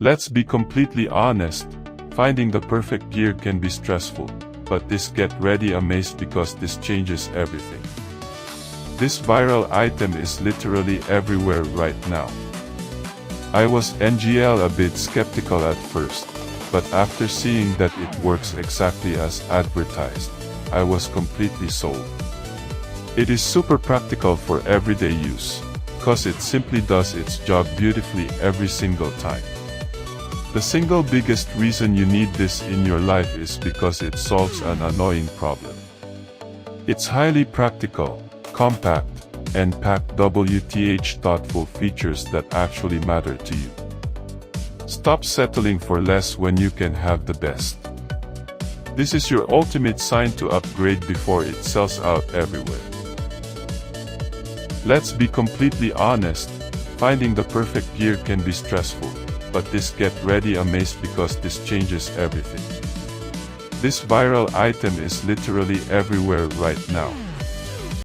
Let's be completely honest, finding the perfect gear can be stressful, but get ready amazed because this changes everything. This viral item is literally everywhere right now. I was a bit skeptical at first, but after seeing that it works exactly as advertised, I was completely sold. It is super practical for everyday use, cause it simply does its job beautifully every single time. The single biggest reason you need this in your life is because it solves an annoying problem. It's highly practical, compact, and packed thoughtful features that actually matter to you. Stop settling for less when you can have the best. This is your ultimate sign to upgrade before it sells out everywhere. Let's be completely honest, finding the perfect gear can be stressful, but get ready amazed because this changes everything. This viral item is literally everywhere right now.